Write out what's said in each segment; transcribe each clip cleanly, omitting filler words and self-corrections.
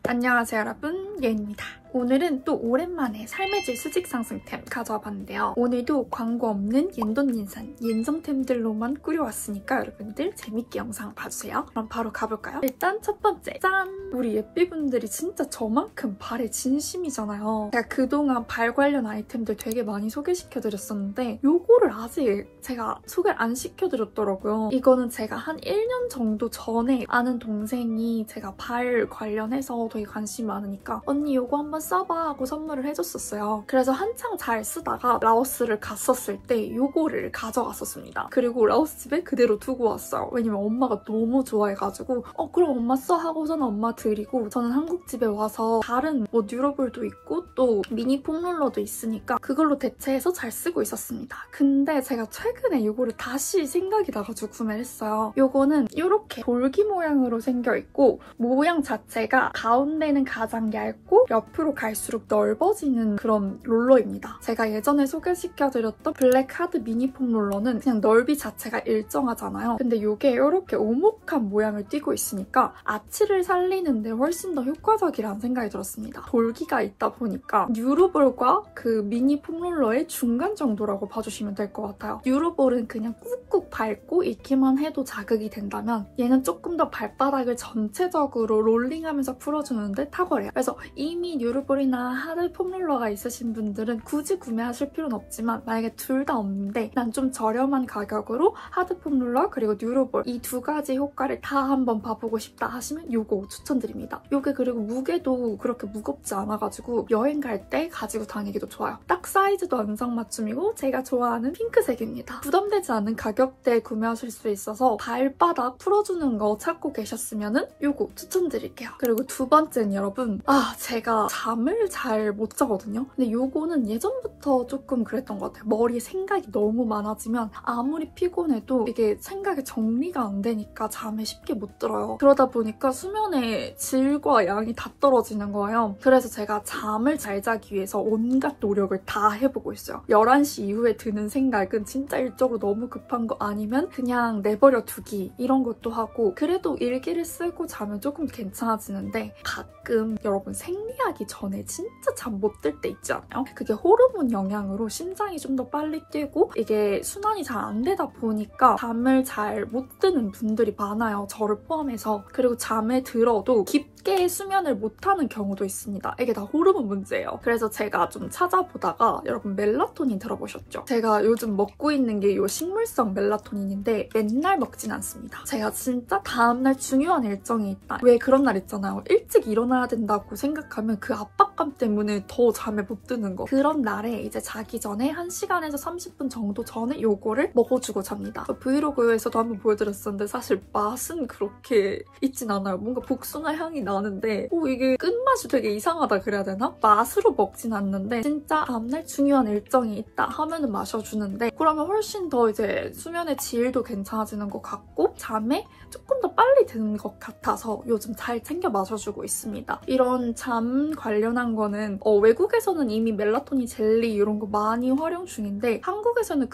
안녕하세요 여러분, 예입니다. 오늘은 또 오랜만에 삶의 질 수직 상승템 가져와 봤는데요. 오늘도 광고 없는 옌돈옌산 옌정템들로만 꾸려왔으니까 여러분들 재밌게 영상 봐주세요. 그럼 바로 가볼까요? 일단 첫 번째, 짠! 우리 예삐분들이 진짜 저만큼 발에 진심이잖아요. 제가 그동안 발 관련 아이템들 되게 많이 소개시켜드렸었는데 요거를 아직 제가 소개를 안 시켜드렸더라고요. 이거는 제가 한 1년 정도 전에 아는 동생이 제가 발 관련해서 되게 관심이 많으니까 언니 요거 한번 써봐 하고 선물을 해줬었어요. 그래서 한창 잘 쓰다가 라오스를 갔었을 때 요거를 가져갔었습니다. 그리고 라오스 집에 그대로 두고 왔어요. 왜냐면 엄마가 너무 좋아해가지고 그럼 엄마 써 하고서는 엄마 드리고 저는 한국 집에 와서 다른 뭐 듀러블도 있고 또 미니 폼롤러도 있으니까 그걸로 대체해서 잘 쓰고 있었습니다. 근데 제가 최근에 요거를 다시 생각이 나가지고 구매를 했어요. 요거는 이렇게 돌기 모양으로 생겨있고 모양 자체가 가운데는 가장 얇고 옆으로 갈수록 넓어지는 그런 롤러입니다. 제가 예전에 소개시켜드렸던 블랙 하드 미니 폼 롤러는 그냥 넓이 자체가 일정하잖아요. 근데 이게 이렇게 오목한 모양을 띠고 있으니까 아치를 살리는데 훨씬 더 효과적이라는 생각이 들었습니다. 돌기가 있다 보니까 뉴로볼과 그 미니 폼 롤러의 중간 정도라고 봐주시면 될 것 같아요. 뉴로볼은 그냥 꾹꾹 밟고 있기만 해도 자극이 된다면 얘는 조금 더 발바닥을 전체적으로 롤링하면서 풀어주는데 탁월해요. 그래서 이미 뉴로볼이나 하드 폼롤러가 있으신 분들은 굳이 구매하실 필요는 없지만 만약에 둘 다 없는데 난 좀 저렴한 가격으로 하드 폼롤러 그리고 뉴로볼 이 두 가지 효과를 다 한번 봐보고 싶다 하시면 요거 추천드립니다. 요게 그리고 무게도 그렇게 무겁지 않아가지고 여행 갈 때 가지고 다니기도 좋아요. 딱 사이즈도 안성맞춤이고 제가 좋아하는 핑크색입니다. 부담되지 않은 가격대에 구매하실 수 있어서 발바닥 풀어주는 거 찾고 계셨으면 요거 추천드릴게요. 그리고 두 번째는 여러분 제가 잠을 잘 못 자거든요. 근데 요거는 예전부터 조금 그랬던 것 같아요. 머리에 생각이 너무 많아지면 아무리 피곤해도 이게 생각이 정리가 안 되니까 잠에 쉽게 못 들어요. 그러다 보니까 수면의 질과 양이 다 떨어지는 거예요. 그래서 제가 잠을 잘 자기 위해서 온갖 노력을 다 해보고 있어요. 11시 이후에 드는 생각은 진짜 일적으로 너무 급한 거 아니면 그냥 내버려 두기 이런 것도 하고 그래도 일기를 쓰고 자면 조금 괜찮아지는데 가끔 여러분 생리하기 전에 진짜 잠 못 들 때 있지 않아요? 그게 호르몬 영향으로 심장이 좀 더 빨리 뛰고 이게 순환이 잘 안 되다 보니까 잠을 잘 못 드는 분들이 많아요. 저를 포함해서. 그리고 잠에 들어도 깊게 수면을 못하는 경우도 있습니다. 이게 다 호르몬 문제예요. 그래서 제가 좀 찾아보다가 여러분 멜라토닌 들어보셨죠? 제가 요즘 먹고 있는 게 이 식물성 멜라토닌인데 맨날 먹진 않습니다. 제가 진짜 다음날 중요한 일정이 있다. 왜 그런 날 있잖아요. 일찍 일어나야 된다고 생각하면 그 압박감 때문에 더 잠에 못 드는 거. 그런 날에 이제 자기 전에 1시간에서 30분 정도 전에 요거를 먹어주고 잡니다. 브이로그에서도 한번 보여드렸었는데 사실 맛은 그렇게 있진 않아요. 뭔가 복숭아 향이 나는데 이게 끝맛이 되게 이상하다 그래야 되나? 맛으로 먹진 않는데 진짜 다음날 중요한 일정이 있다 하면은 마셔주는데 그러면 훨씬 더 이제 수면의 질도 괜찮아지는 것 같고 잠에 조금 더 빨리 드는 것 같아서 요즘 잘 챙겨 마셔주고 있습니다. 이런 잠 관련한 거는 외국에서는 이미 멜라토닌 젤리 이런 거 많이 활용 중인데 한국에서는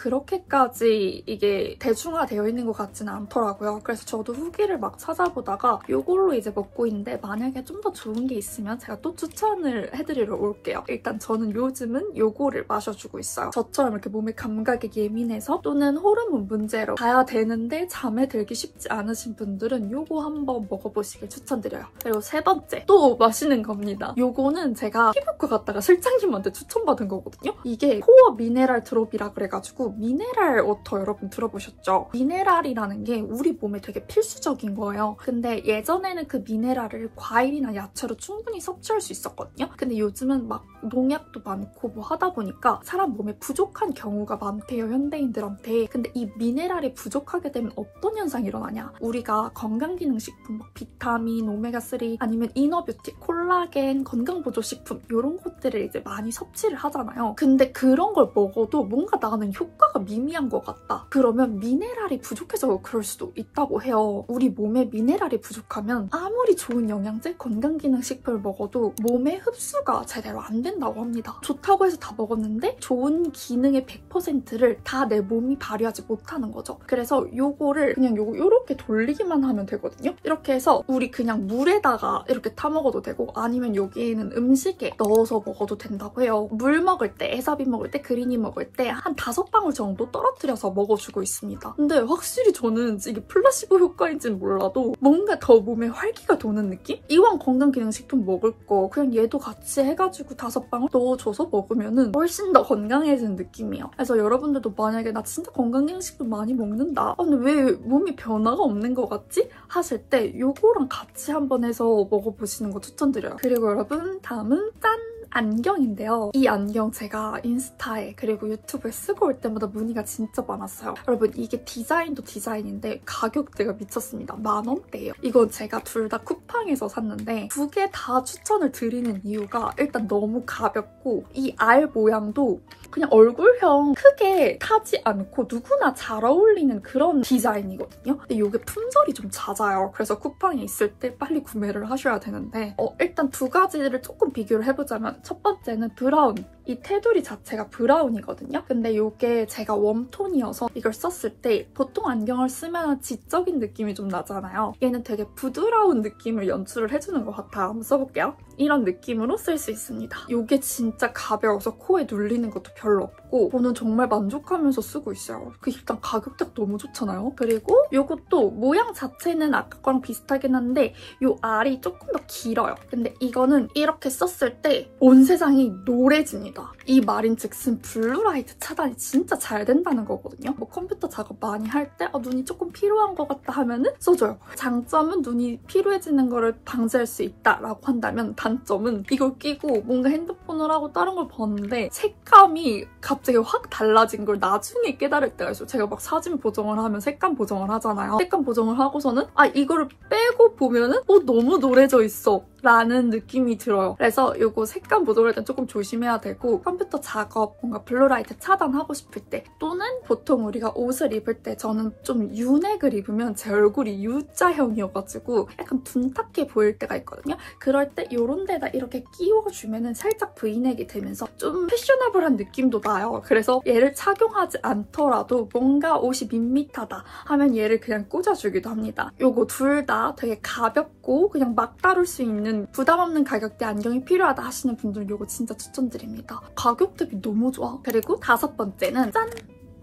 그렇게까지 이게 대중화되어 있는 것 같지는 않더라고요. 그래서 저도 후기를 막 찾아보다가 이걸로 이제 먹고 있는데 만약에 좀 더 좋은 게 있으면 제가 또 추천을 해드리러 올게요. 일단 저는 요즘은 요거를 마셔주고 있어요. 저처럼 이렇게 몸에 감각에 예민해서 또는 호르몬 문제로 가야 되는데 잠에 들기 쉽지 않으신 분들은 요거 한번 먹어보시길 추천드려요. 그리고 세 번째, 또 마시는 겁니다. 요거는 제가 피부과 갔다가 실장님한테 추천받은 거거든요. 이게 코어 미네랄 드롭이라 그래가지고 미네랄 워터 여러분 들어보셨죠? 미네랄이라는 게 우리 몸에 되게 필수적인 거예요. 근데 예전에는 그 미네랄을 과일이나 야채로 충분히 섭취할 수 있었거든요. 근데 요즘은 막 농약도 많고 뭐 하다 보니까 사람 몸에 부족한 경우가 많대요, 현대인들한테. 근데 이 미네랄이 부족하게 되면 어떤 현상이 일어나냐? 우리가 건강기능식품, 막 비타민, 오메가3 아니면 이너뷰티, 콜라겐, 건강보조식품 이런 것들을 이제 많이 섭취를 하잖아요. 근데 그런 걸 먹어도 뭔가 나는 효과가 미미한 것 같다. 그러면 미네랄이 부족해서 그럴 수도 있다고 해요. 우리 몸에 미네랄이 부족하면 아무리 좋은 영양제, 건강기능식품을 아무리 먹어도 몸에 흡수가 제대로 안 된다고 합니다. 좋다고 해서 다 먹었는데 좋은 기능의 100%를 다 내 몸이 발휘하지 못하는 거죠. 그래서 요거를 그냥 요렇게 돌리기만 하면 되거든요. 이렇게 해서 우리 그냥 물에다가 이렇게 타 먹어도 되고 아니면 여기에는 음식에 넣어서 먹어도 된다고 해요. 물 먹을 때, 에사비 먹을 때, 그린이 먹을 때 한 5방울 정도 떨어뜨려서 먹어주고 있습니다. 근데 확실히 저는 이게 플라시보 효과인지는 몰라도 뭔가 더 몸에 활기가 도는 느낌? 이왕 건강기능식품 먹을 거 그냥 얘도 같이 해가지고 5방울 넣어줘서 먹으면은 훨씬 더 건강해지는 느낌이에요. 그래서 여러분들도 만약에 나 진짜 건강기능식품 많이 먹는다. 근데 왜 몸이 변화가 없는 것 같지? 하실 때 요거랑 같이 한번 해서 먹어보시는 거 추천드려요. 그리고 여러분 다음은 짠! 안경인데요. 이 안경 제가 인스타에 그리고 유튜브에 쓰고 올 때마다 문의가 진짜 많았어요. 여러분 이게 디자인도 디자인인데 가격대가 미쳤습니다. 10,000원대예요. 이건 제가 둘 다 쿠팡에서 샀는데 2개 다 추천을 드리는 이유가 일단 너무 가볍고 이 알 모양도 그냥 얼굴형 크게 타지 않고 누구나 잘 어울리는 그런 디자인이거든요. 근데 이게 품절이 좀 잦아요. 그래서 쿠팡에 있을 때 빨리 구매를 하셔야 되는데 일단 두 가지를 조금 비교를 해보자면 첫 번째는 브라운. 이 테두리 자체가 브라운이거든요. 근데 이게 제가 웜톤이어서 이걸 썼을 때 보통 안경을 쓰면 지적인 느낌이 좀 나잖아요. 얘는 되게 부드러운 느낌을 연출을 해주는 것 같아요. 한번 써볼게요. 이런 느낌으로 쓸 수 있습니다. 이게 진짜 가벼워서 코에 눌리는 것도 별로 없고 저는 정말 만족하면서 쓰고 있어요. 일단 가격대가 너무 좋잖아요. 그리고 이것도 모양 자체는 아까 거랑 비슷하긴 한데 이 알이 조금 더 길어요. 근데 이거는 이렇게 썼을 때 온 세상이 노래집니다. 이 말인즉슨 블루라이트 차단이 진짜 잘 된다는 거거든요. 뭐 컴퓨터 작업 많이 할 때 눈이 조금 피로한 것 같다 하면은 써줘요. 장점은 눈이 피로해지는 거를 방지할 수 있다라고 한다면 단점은 이걸 끼고 뭔가 핸드폰을 하고 다른 걸 봤는데 색감이 갑자기 확 달라진 걸 나중에 깨달을 때가 있어요. 제가 막 사진 보정을 하면 색감 보정을 하잖아요. 색감 보정을 하고서는 이거를 빼고 보면은 너무 노래져 있어 라는 느낌이 들어요. 그래서 이거 색감 보정할 땐 조금 조심해야 되고 컴퓨터 작업, 뭔가 블루라이트 차단하고 싶을 때 또는 보통 우리가 옷을 입을 때 저는 좀 U넥을 입으면 제 얼굴이 U자형이어가지고 약간 둔탁해 보일 때가 있거든요. 그럴 때 이런 데다 이렇게 끼워주면은 살짝 V넥이 되면서 좀 패셔너블한 느낌도 나요. 그래서 얘를 착용하지 않더라도 뭔가 옷이 밋밋하다 하면 얘를 그냥 꽂아주기도 합니다. 요거 둘 다 되게 가볍고 그냥 막 다룰 수 있는 부담 없는 가격대 안경이 필요하다 하시는 분들은 이거 진짜 추천드립니다. 가격 대비 너무 좋아. 그리고 5번째는 짠!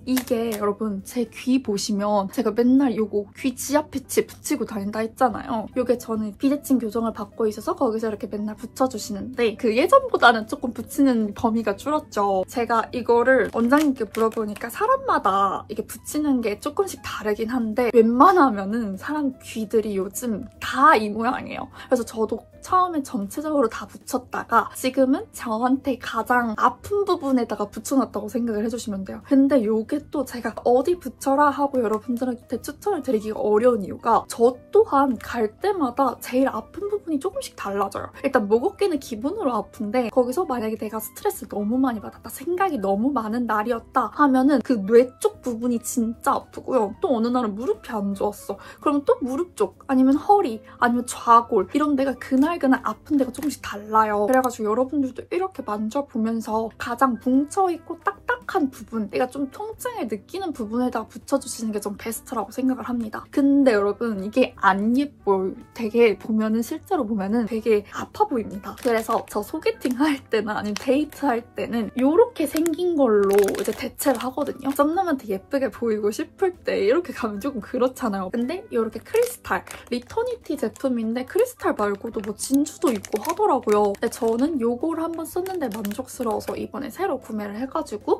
이게 여러분 제 귀 보시면 제가 맨날 요거 귀 지압 패치 붙이고 다닌다 했잖아요. 요게 저는 비대칭 교정을 받고 있어서 거기서 이렇게 맨날 붙여주시는데 그 예전보다는 조금 붙이는 범위가 줄었죠. 제가 이거를 원장님께 물어보니까 사람마다 이게 붙이는 게 조금씩 다르긴 한데 웬만하면은 사람 귀들이 요즘 다 이 모양이에요. 그래서 저도 처음에 전체적으로 다 붙였다가 지금은 저한테 가장 아픈 부분에다가 붙여놨다고 생각을 해주시면 돼요. 근데 요게 또 제가 어디 붙여라 하고 여러분들한테 추천을 드리기가 어려운 이유가 저 또한 갈 때마다 제일 아픈 부분이 조금씩 달라져요. 일단 목 어깨는 기본으로 아픈데 거기서 만약에 내가 스트레스 너무 많이 받았다, 생각이 너무 많은 날이었다 하면은 그 뇌 쪽 부분이 진짜 아프고요. 또 어느 날은 무릎이 안 좋았어. 그러면 또 무릎 쪽 아니면 허리 아니면 좌골 이런 데가 그날 아픈 데가 조금씩 달라요. 그래가지고 여러분들도 이렇게 만져보면서 가장 뭉쳐있고 딱딱한 부분, 내가 좀 통증을 느끼는 부분에다가 붙여주시는 게 좀 베스트라고 생각을 합니다. 근데 여러분 이게 안 예뻐요. 되게 보면은 실제로 보면은 되게 아파 보입니다. 그래서 저 소개팅 할 때나 아니면 데이트 할 때는 이렇게 생긴 걸로 이제 대체를 하거든요. 썸남한테 예쁘게 보이고 싶을 때 이렇게 가면 조금 그렇잖아요. 근데 이렇게 크리스탈, 리터니티 제품인데 크리스탈 말고도 뭐 진주도 있고 하더라고요. 근데 저는 요거를 한번 썼는데 만족스러워서 이번에 새로 구매를 해가지고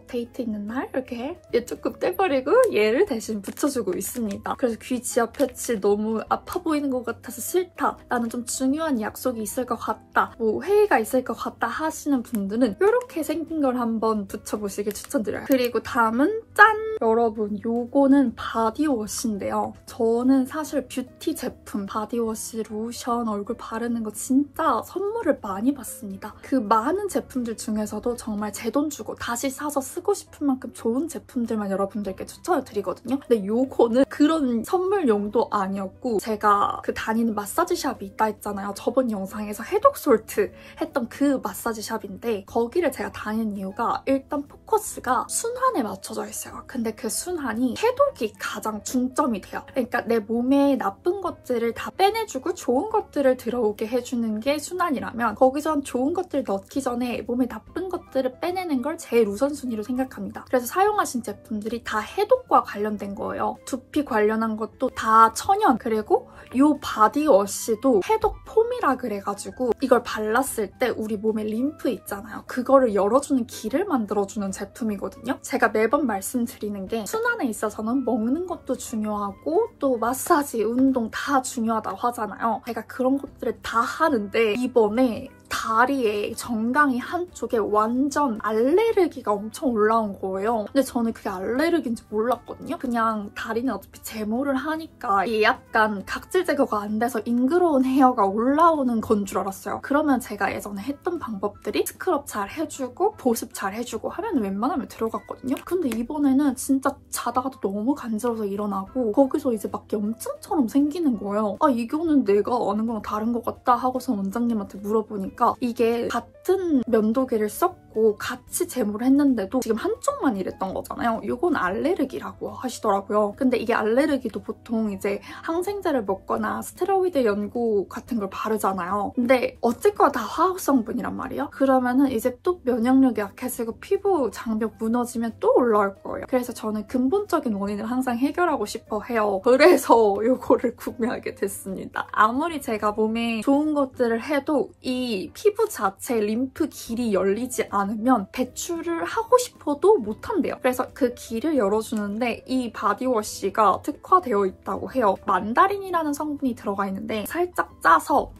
데이트 있는 날 이렇게 얘 조금 떼버리고 얘를 대신 붙여주고 있습니다. 그래서 귀 지압 패치 너무 아파 보이는 것 같아서 싫다. 나는 좀 중요한 약속이 있을 것 같다. 뭐 회의가 있을 것 같다 하시는 분들은 이렇게 생긴 걸 한번 붙여보시길 추천드려요. 그리고 다음은 짠! 여러분 요거는 바디워시인데요. 저는 사실 뷰티 제품, 바디워시, 로션, 얼굴 바르는 거 진짜 선물을 많이 받습니다. 그 많은 제품들 중에서도 정말 제 돈 주고 다시 사서 쓰고 싶은 만큼 좋은 제품들만 여러분들께 추천을 드리거든요. 근데 요거는 그런 선물용도 아니었고 제가 그 다니는 마사지샵이 있다 했잖아요. 저번 영상에서 해독솔트 했던 그 마사지샵인데 거기를 제가 다니는 이유가 일단 포커스가 순환에 맞춰져 있어요. 근데 그 순환이 해독이 가장 중점이 돼요. 그러니까 내 몸에 나쁜 것들을 다 빼내주고 좋은 것들을 들어오게 해주는 게 순환이라면 거기선 좋은 것들 넣기 전에 몸에 나쁜 것들을 빼내는 걸 제일 우선순위로 생각합니다. 그래서 사용하신 제품들이 다 해독과 관련된 거예요. 두피 관련한 것도 다 천연, 그리고 이 바디워시도 해독 폼이라 그래가지고 이걸 발랐을 때 우리 몸에 림프 있잖아요. 그거를 열어주는 길을 만들어주는 제품이거든요. 제가 매번 말씀드리는 게 순환에 있어서는 먹는 것도 중요하고 또 마사지, 운동 다 중요하다고 하잖아요. 제가 그런 것들을 다 하는데 이번에 다리에 정강이 한쪽에 완전 알레르기가 엄청 올라온 거예요. 근데 저는 그게 알레르기인지 몰랐거든요. 그냥 다리는 어차피 제모를 하니까 이게 약간 각질 제거가 안 돼서 잉그러운 헤어가 올라오는 건 줄 알았어요. 그러면 제가 예전에 했던 방법들이 스크럽 잘 해주고 보습 잘 해주고 하면 웬만하면 들어갔거든요. 근데 이번에는 진짜 자다가도 너무 간지러워서 일어나고 거기서 이제 막 염증처럼 생기는 거예요. 아 이거는 내가 아는 거랑 다른 것 같다 하고서 원장님한테 물어보니까 이게 같은 면도기를 썼고 같이 제모를 했는데도 지금 한쪽만 이랬던 거잖아요. 이건 알레르기라고 하시더라고요. 근데 이게 알레르기도 보통 이제 항생제를 먹거나 스테로이드 연고 같은 걸 바르잖아요. 근데 어쨌거나 다 화학 성분이란 말이에요. 그러면은 이제 또 면역력이 약해지고 피부 장벽 무너지면 또 올라올 거예요. 그래서 저는 근본적인 원인을 항상 해결하고 싶어 해요. 그래서 이거를 구매하게 됐습니다. 아무리 제가 몸에 좋은 것들을 해도 이 피부 자체의 림프 길이 열리지 않으면 배출을 하고 싶어도 못한대요. 그래서 그 길을 열어주는데 이 바디워시가 특화되어 있다고 해요. 만다린이라는 성분이 들어가 있는데 살짝 짜서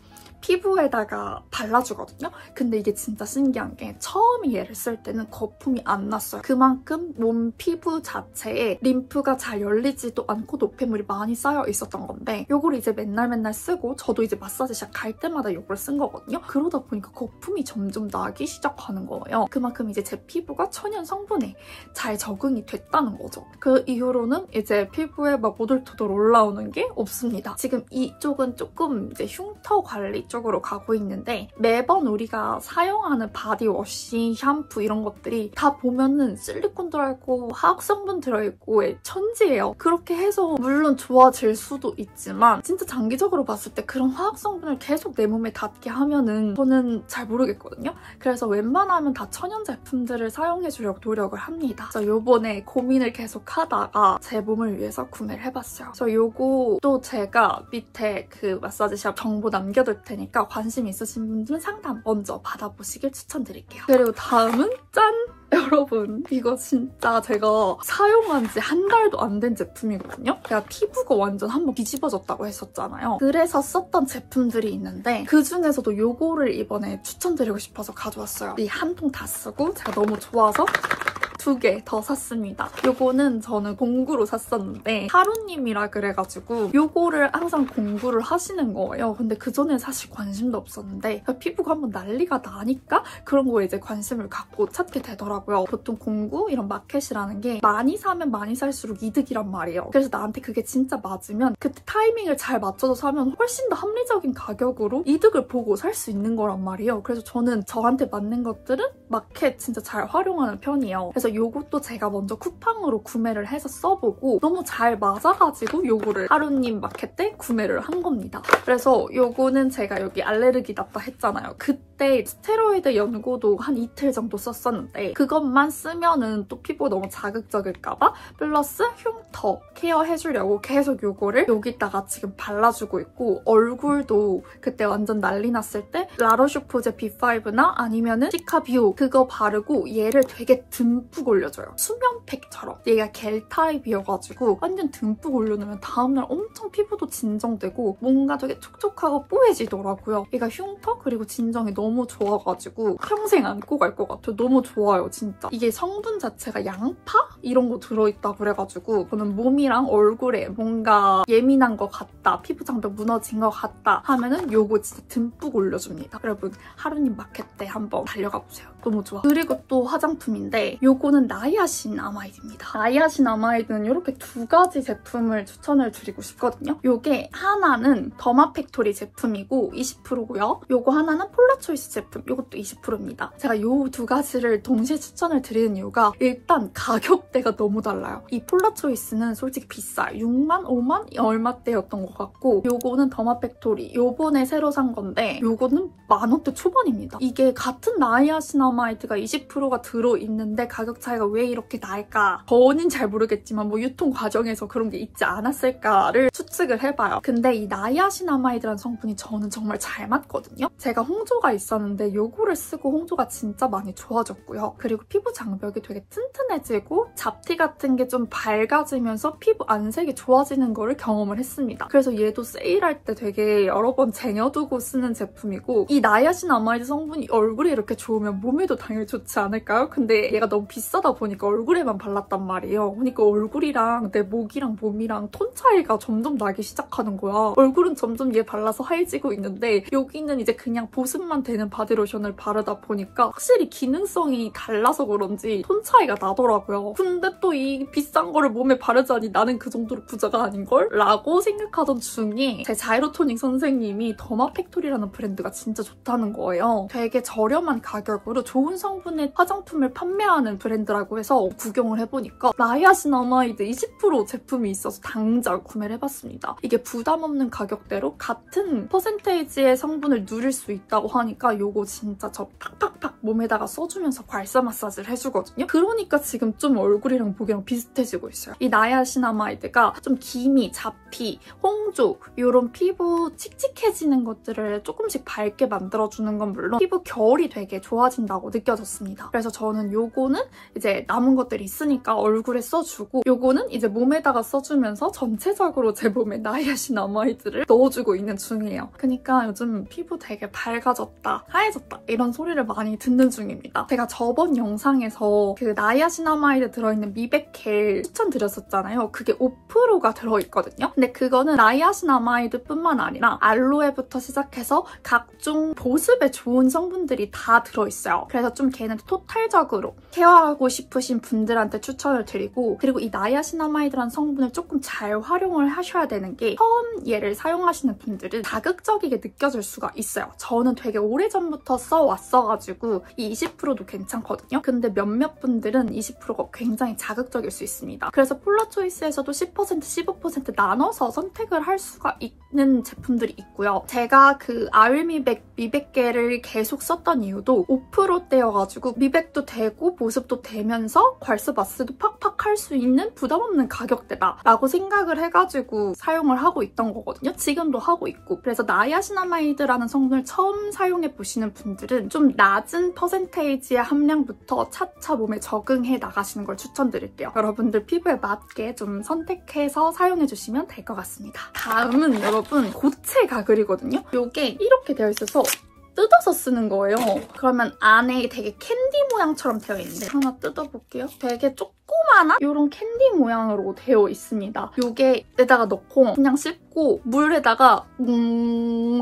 피부에다가 발라주거든요. 근데 이게 진짜 신기한 게 처음에 얘를 쓸 때는 거품이 안 났어요. 그만큼 몸 피부 자체에 림프가 잘 열리지도 않고 노폐물이 많이 쌓여 있었던 건데 이걸 이제 맨날 쓰고 저도 이제 마사지샵 갈 때마다 이걸 쓴 거거든요. 그러다 보니까 거품이 점점 나기 시작하는 거예요. 그만큼 이제 제 피부가 천연 성분에 잘 적응이 됐다는 거죠. 그 이후로는 이제 피부에 막 오돌토돌 올라오는 게 없습니다. 지금 이쪽은 조금 이제 흉터 관리 쪽으로 가고 있는데 매번 우리가 사용하는 바디워시, 샴푸 이런 것들이 다 보면은 실리콘 들어있고 화학성분 들어있고 천지예요. 그렇게 해서 물론 좋아질 수도 있지만 진짜 장기적으로 봤을 때 그런 화학성분을 계속 내 몸에 닿게 하면은 저는 잘 모르겠거든요. 그래서 웬만하면 다 천연 제품들을 사용해주려고 노력을 합니다. 그래서 요번에 고민을 계속 하다가 제 몸을 위해서 구매를 해봤어요. 그래서 요거도 제가 밑에 그 마사지샵 정보 남겨둘 테니까 관심 있으신 분들은 상담 먼저 받아보시길 추천드릴게요. 그리고 다음은 짠! 여러분 이거 진짜 제가 사용한 지 한 달도 안 된 제품이거든요. 제가 피부가 완전 한번 뒤집어졌다고 했었잖아요. 그래서 썼던 제품들이 있는데 그중에서도 요거를 이번에 추천드리고 싶어서 가져왔어요. 이 한 통 다 쓰고 제가 너무 좋아서 2개 더 샀습니다. 요거는 저는 공구로 샀었는데 하루님이라 그래가지고 요거를 항상 공구를 하시는 거예요. 근데 그전에 사실 관심도 없었는데 피부가 한번 난리가 나니까 그런 거에 이제 관심을 갖고 찾게 되더라고요. 보통 공구 이런 마켓이라는 게 많이 사면 많이 살수록 이득이란 말이에요. 그래서 나한테 그게 진짜 맞으면 그때 타이밍을 잘 맞춰서 사면 훨씬 더 합리적인 가격으로 이득을 보고 살 수 있는 거란 말이에요. 그래서 저는 저한테 맞는 것들은 마켓 진짜 잘 활용하는 편이에요. 그래서 요것도 제가 먼저 쿠팡으로 구매를 해서 써보고 너무 잘 맞아가지고 요거를 하루님 마켓 때 구매를 한 겁니다. 그래서 요거는 제가 여기 알레르기 났다 했잖아요. 그때 스테로이드 연고도 한 이틀 정도 썼었는데 그것만 쓰면은 또 피부가 너무 자극적일까봐 플러스 흉터 케어해주려고 계속 요거를 여기다가 지금 발라주고 있고 얼굴도 그때 완전 난리 났을 때 라로슈포제 B5나 아니면은 시카비오 그거 바르고 얘를 되게 듬뿍 올려줘요. 수면팩처럼. 얘가 겔 타입이어가지고 완전 듬뿍 올려놓으면 다음날 엄청 피부도 진정되고 뭔가 되게 촉촉하고 뽀해지더라고요. 얘가 흉터 그리고 진정이 너무 좋아가지고 평생 안고 갈 것 같아요. 너무 좋아요, 진짜. 이게 성분 자체가 양파? 이런 거 들어있다고 그래가지고 저는 몸이랑 얼굴에 뭔가 예민한 것 같다, 피부 장벽 무너진 것 같다 하면은 요거 진짜 듬뿍 올려줍니다. 여러분 하루님 마켓 때 한번 달려가보세요. 너무 좋아. 그리고 또 화장품인데 요거는 나이아신아마이드입니다. 나이아신아마이드는 이렇게 두 가지 제품을 추천을 드리고 싶거든요. 요게 하나는 더마팩토리 제품이고 20%고요. 요거 하나는 폴라초이스 제품, 요것도 20%입니다. 제가 요 두 가지를 동시에 추천을 드리는 이유가 일단 가격대가 너무 달라요. 이 폴라초이스는 솔직히 비싸요. 6만? 5만? 얼마대였던 것 같고 요거는 더마팩토리 요번에 새로 산 건데 요거는 10,000원대 초반입니다. 이게 같은 나이아신아마이드가 20%가 들어있는데 가격 차이가 왜 이렇게 날까? 저는 잘 모르겠지만 뭐 유통 과정에서 그런 게 있지 않았을까를 추측을 해봐요. 근데 이 나이아신아마이드라는 성분이 저는 정말 잘 맞거든요. 제가 홍조가 있었는데 요거를 쓰고 홍조가 진짜 많이 좋아졌고요. 그리고 피부 장벽이 되게 튼튼해지고 잡티 같은 게 좀 밝아지면서 피부 안색이 좋아지는 거를 경험을 했습니다. 그래서 얘도 세일할 때 되게 여러 번 쟁여두고 쓰는 제품이고 이 나이아신아마이드 성분이 얼굴에 이렇게 좋으면 몸에도 당연히 좋지 않을까요? 근데 얘가 너무 비싸다 보니까 얼굴에만 발랐단 말이에요. 그러니까 얼굴이랑 내 목이랑 몸이랑 톤 차이가 점점 나기 시작하는 거야. 얼굴은 점점 얘 발라서 하얘지고 있는데 여기는 이제 그냥 보습만 되는 바디로션을 바르다 보니까 확실히 기능성이 달라서 그런지 톤 차이가 나더라고요. 근데 또 이 비싼 거를 몸에 바르자니 나는 그 정도로 부자가 아닌걸? 라고 생각하던 중에 제 자이로토닉 선생님이 더마팩토리라는 브랜드가 진짜 좋다는 거예요. 되게 저렴한 가격으로 좋은 성분의 화장품을 판매하는 브랜드라고 해서 구경을 해보니까 나이아신아마이드 20% 제품이 있어서 당장 구매를 해봤습니다. 이게 부담 없는 가격대로 같은 퍼센테이지의 성분을 누릴 수 있다고 하니까 요거 진짜 저 팍팍팍 몸에다가 써주면서 괄사 마사지를 해주거든요. 그러니까 지금 좀 얼굴이랑 목이랑 비슷해지고 있어요. 이 나이아신아마이드가 좀 기미, 잡티, 홍조 이런 피부 칙칙해지는 것들을 조금씩 밝게 만들어주는 건 물론 피부 결이 되게 좋아진다고 느껴졌습니다. 그래서 저는 요거는 이제 남은 것들이 있으니까 얼굴에 써주고 요거는 이제 몸에다가 써주면서 전체적으로 제 몸에 나이아신아마이드를 넣어주고 있는 중이에요. 그러니까 요즘 피부 되게 밝아졌다, 하얘졌다 이런 소리를 많이 듣는 중입니다. 제가 저번 영상에서 그 나이아신아마이드 들어있는 미백겔 추천드렸었잖아요. 그게 5%가 들어있거든요. 근데 그거는 나이아신아마이드뿐만 아니라 알로에부터 시작해서 각종 보습에 좋은 성분들이 다 들어있어요. 그래서 좀 걔는 토탈적으로 케어하고 싶으신 분들한테 추천을 드리고 그리고 이 나이아신아마이드라는 성분을 조금 잘 활용을 하셔야 되는 게 처음 얘를 사용하시는 분들은 자극적이게 느껴질 수가 있어요. 저는 되게 오래전부터 써왔어가지고 이 20%도 괜찮거든요. 근데 몇몇 분들은 20%가 굉장히 자극적일 수 있습니다. 그래서 폴라초이스에서도 10%, 15% 나눠서 선택을 할 수가 있는 제품들이 있고요. 제가 그 아윌미백 미백겔을 계속 썼던 이유도 5%대여가지고 미백도 되고 보습도 되면서 괄스바스도 팍팍 할 수 있는 부담 없는 가격대다라고 생각을 해가지고 사용을 하고 있던 거거든요. 지금도 하고 있고. 그래서 나이아신아마이드라는 성분을 처음 사용해보시는 분들은 좀 낮은 퍼센테이지의 함량부터 차차 몸에 적응해 나가시는 걸 추천드릴게요. 여러분들 피부에 맞게 좀 선택해서 사용해주시면 될 것 같습니다. 다음은 여러분 고체 가글이거든요. 이게 이렇게 되어 있어서 뜯어서 쓰는 거예요. 그러면 안에 되게 캔디 모양처럼 되어 있는데 하나 뜯어볼게요. 되게 조그만한 이런 캔디 모양으로 되어 있습니다. 요게 에다가 넣고 그냥 씹고 물에다가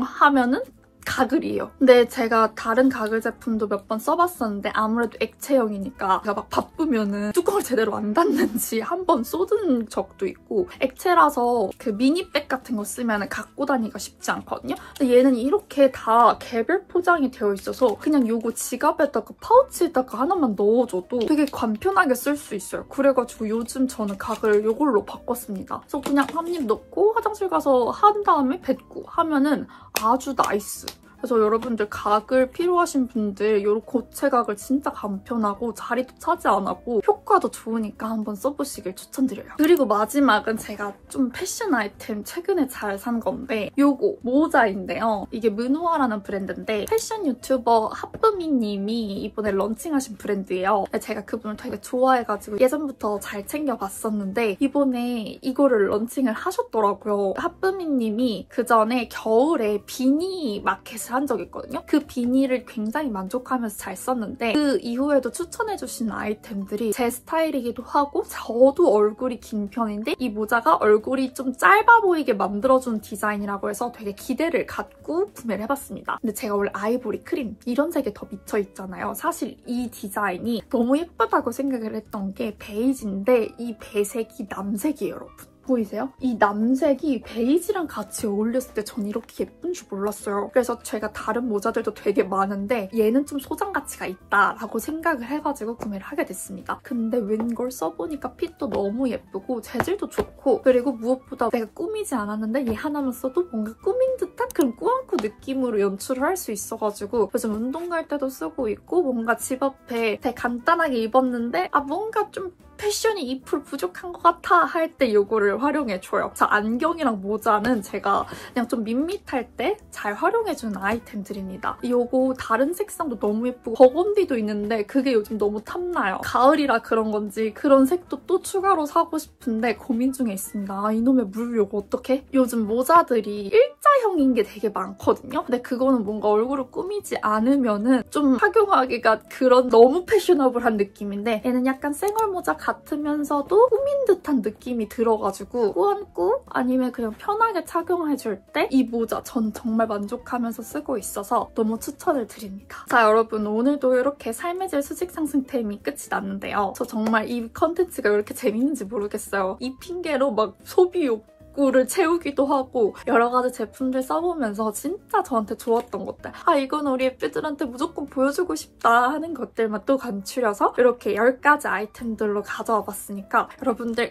하면은 가글이에요. 근데 제가 다른 가글 제품도 몇 번 써봤었는데 아무래도 액체형이니까 제가 막 바쁘면은 뚜껑을 제대로 안 닫는지 한 번 쏟은 적도 있고 액체라서 그 미니백 같은 거 쓰면 갖고 다니기가 쉽지 않거든요. 근데 얘는 이렇게 다 개별 포장이 되어 있어서 그냥 요거 지갑에다가 파우치에다가 하나만 넣어줘도 되게 간편하게 쓸 수 있어요. 그래가지고 요즘 저는 가글 요걸로 바꿨습니다. 그래서 그냥 한 입 넣고 화장실 가서 한 다음에 뱉고 하면은 아주 나이스. 그래서 여러분들 가글 필요하신 분들 이런 고체 가글 진짜 간편하고 자리도 차지 안 하고 효과도 좋으니까 한번 써보시길 추천드려요. 그리고 마지막은 제가 좀 패션 아이템 최근에 잘 산 건데 요거 모자인데요. 이게 문우아라는 브랜드인데 패션 유튜버 하프미님이 이번에 런칭하신 브랜드예요. 제가 그분을 되게 좋아해가지고 예전부터 잘 챙겨봤었는데 이번에 이거를 런칭을 하셨더라고요. 하프미님이 그 전에 겨울에 비니 마켓을 같이 한 적이 있거든요. 그 비닐을 굉장히 만족하면서 잘 썼는데 그 이후에도 추천해주신 아이템들이 제 스타일이기도 하고 저도 얼굴이 긴 편인데 이 모자가 얼굴이 좀 짧아 보이게 만들어준 디자인이라고 해서 되게 기대를 갖고 구매를 해봤습니다. 근데 제가 원래 아이보리 크림 이런 색에 더 미쳐있잖아요. 사실 이 디자인이 너무 예쁘다고 생각을 했던 게 베이지인데 이 배색이 남색이에요, 여러분. 보이세요? 이 남색이 베이지랑 같이 어울렸을 때 전 이렇게 예쁜 줄 몰랐어요. 그래서 제가 다른 모자들도 되게 많은데 얘는 좀 소장 가치가 있다라고 생각을 해가지고 구매를 하게 됐습니다. 근데 웬걸 써보니까 핏도 너무 예쁘고 재질도 좋고 그리고 무엇보다 내가 꾸미지 않았는데 얘 하나만 써도 뭔가 꾸민 듯한 그런 꾸안꾸 느낌으로 연출을 할 수 있어가지고 요즘 운동 갈 때도 쓰고 있고 뭔가 집 앞에 되게 간단하게 입었는데 뭔가 좀 패션이 2% 부족한 것 같아 할 때 이거를 활용해줘요. 저 안경이랑 모자는 제가 그냥 좀 밋밋할 때 잘 활용해주는 아이템들입니다. 이거 다른 색상도 너무 예쁘고 버건디도 있는데 그게 요즘 너무 탐나요. 가을이라 그런 건지 그런 색도 또 추가로 사고 싶은데 고민 중에 있습니다. 이놈의 물 이거 어떡해? 요즘 모자들이 일자형인 게 되게 많거든요. 근데 그거는 뭔가 얼굴을 꾸미지 않으면은 좀 착용하기가 그런 너무 패셔너블한 느낌인데 얘는 약간 생얼 모자 같으면서도 꾸민 듯한 느낌이 들어가지고 꾸안꾸 아니면 그냥 편하게 착용해줄 때 이 모자 전 정말 만족하면서 쓰고 있어서 너무 추천을 드립니다. 자, 여러분 오늘도 이렇게 삶의 질 수직 상승템이 끝이 났는데요. 저 정말 이 컨텐츠가 왜 이렇게 재밌는지 모르겠어요. 이 핑계로 막 소비욕 를 채우기도 하고 여러 가지 제품들 써보면서 진짜 저한테 좋았던 것들 이건 우리 예삐들한테 무조건 보여주고 싶다 하는 것들만 또 간추려서 이렇게 10가지 아이템들로 가져와 봤으니까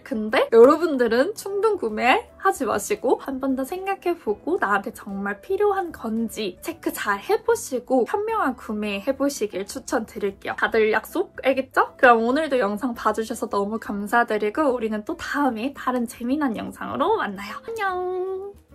근데 여러분들은 충동 구매하지 마시고 한 번 더 생각해보고 나한테 정말 필요한 건지 체크 잘 해보시고 현명한 구매 해보시길 추천드릴게요. 다들 약속 알겠죠? 그럼 오늘도 영상 봐주셔서 너무 감사드리고 우리는 또 다음에 다른 재미난 영상으로 만나요. 안녕!